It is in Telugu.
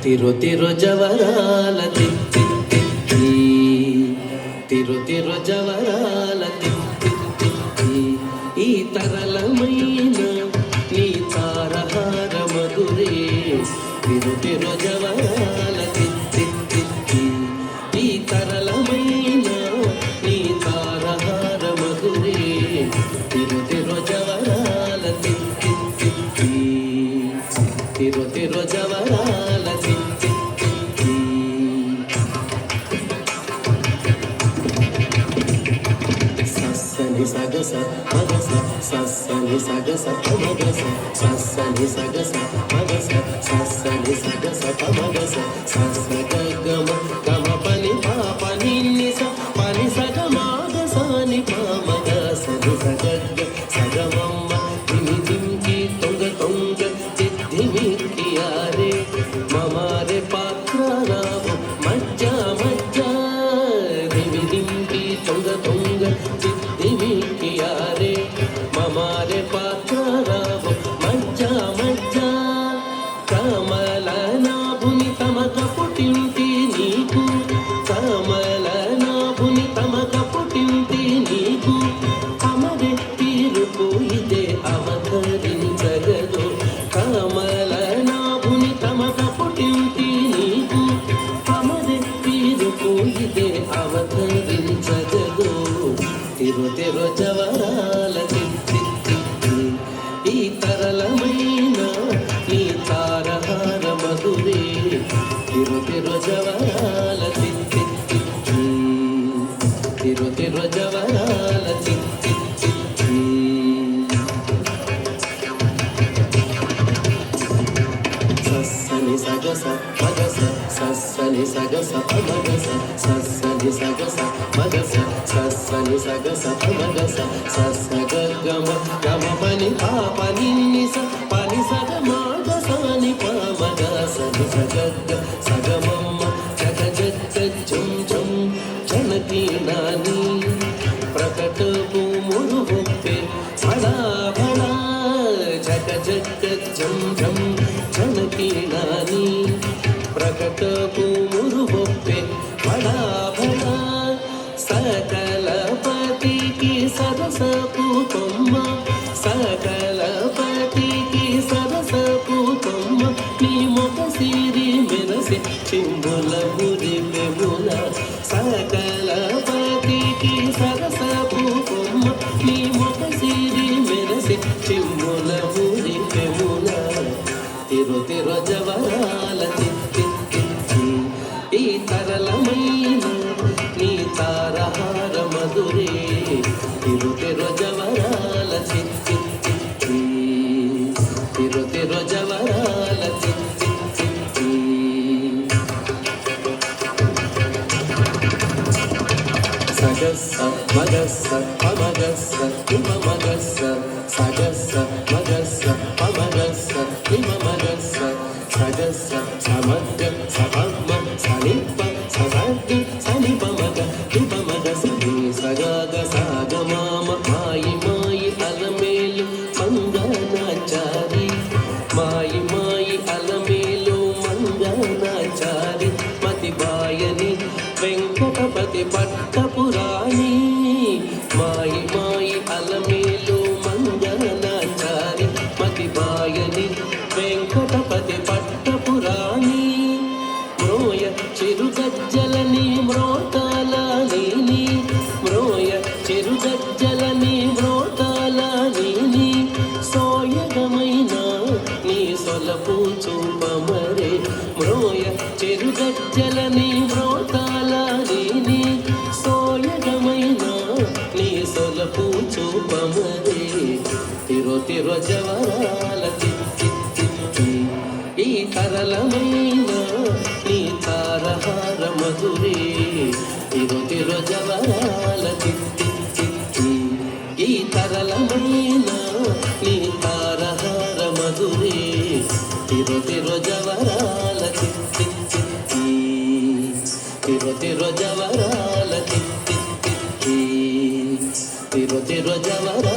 తిరు తిరు జవరాల తిత్తి తిత్తి తిరు తిరు జవరాల తిత్తి తిత్తి ఈ తరళమైన నీ తారహార మధురే తిరు తిరు జవరాల తిత్తి తిత్తి ఈ తరళమైన నీ తారహార మధురే తిరు తిరు జవరాల తిత్తి తిత్తి తిరు తిరు జవరాల తిత్తి తిత్తి సస్సని సగస మగస సస్సని సగస మగస సస్సని సగస మగస సస్సని సగస మగస సస్స గమ గమ పని పాప నిన్నిస పని సగ మాగస ని పామగ సని సగ సగమమ్మ దిమి దింకి తొంగ తొంగ దిద్దిమికి యారే మమారే పాత్ర రావు మజ్జ మజ్జ దిమి దింకి తొంగ తొంగ దిద్దిమికి యారే మమారే పాత్ర రావు మజ్జ మజ్జ కమల నాభుని తమక పుట్టింటి నీకు కమల నాభుని తమక పుట్టింటి నీకు అమరే తీరుకు ఇదే అవతరించగదు కమల నాభుని తమక పుట్టింటి నీకు అమరే తీరుకు ఇదే అవతరించగదు తిరు తిరు జవరాల తిత్తి తిత్తి ఈ తరళమైన నీ తారహార మధురే తిరు తిరు జవరాల తిత్తి తిత్తి తిరు తిరు జవరాల తిత్తి తిత్తి సస్సని సగస మగస సస్సని సగస మగస సస్సని సగస మగస సస్సని సగస మగస సస్స గమ గమ పని పాప నిన్నిస పని సగ మాగస ని పామగ సని సగ సగమమ్మ జగ జగ జం జం జనకి నాని ప్రకట పూమురు హొప్పే బడా బడా జగ జగ జం జం జనకి నాని ప్రకట పూమురు హొప్పే బడా బడా సకల పతికి సరస పూతమ్మ సకల పతికి సరస పూతమ్మ నీ మొక సిరి మెరసి చింబుల మురి పెముల సకల పతికి సరస పూతమ్మ నీ మొక సిరి మెరసి చింబుల మురి పెముల తిరు తిరు జవరాల తిత్తి తిత్తి ఈ తరళమైన నీ తారహార మధురే తిరు తిరు జవరాల తిత్తి తిత్తి తిరు తిరు జవరాల తిత్తి తిత్తి సగస్స మగస్స పమగస్స ఇమ మగస్స సగస్స మగస్స పమగస్స ఇమ మగస్స సగస్స సమగ్గ సమమ్మ సనిప్ప ససగ్గి సనిప మగ ఇప మగ సని సగాగ సాగమామ మాయి మాయి అలమేలు మంగనాచారి మాయి మాయి అలమేలు మంగనాచారి మతి బాయని వెంకటపతి పట్టపురాణి మాయి మాయి అలమేలు మంగనాచారి మతి బాయని వెంకటపతి పట్టపురాణి మ్రోయ చిరుగజ్జలని మ్రోతాల నీని మ్రోయ చిరుగజ్జలని మ్రోతాల నీని సోయగమైన నీ సొలపు చూపమరే మ్రోయ చిరుగజ్జలని మ్రోతాల నీని సోయగమైన నీ సొలపు చూపమరే తిరు తిరు జవరాల తిత్తి తిత్తి ఈ తరళమైన నీ తారహార మధురే తిరు తిరు జవరాల తిత్తి తిత్తి ఈ తరళమైన నీ తారహార మధురే తిరు తిరు జవరాల తిత్తి తిత్తి తిరు తిరు జవరాల తిత్తి తిత్తి తిరు తిరు జవరాల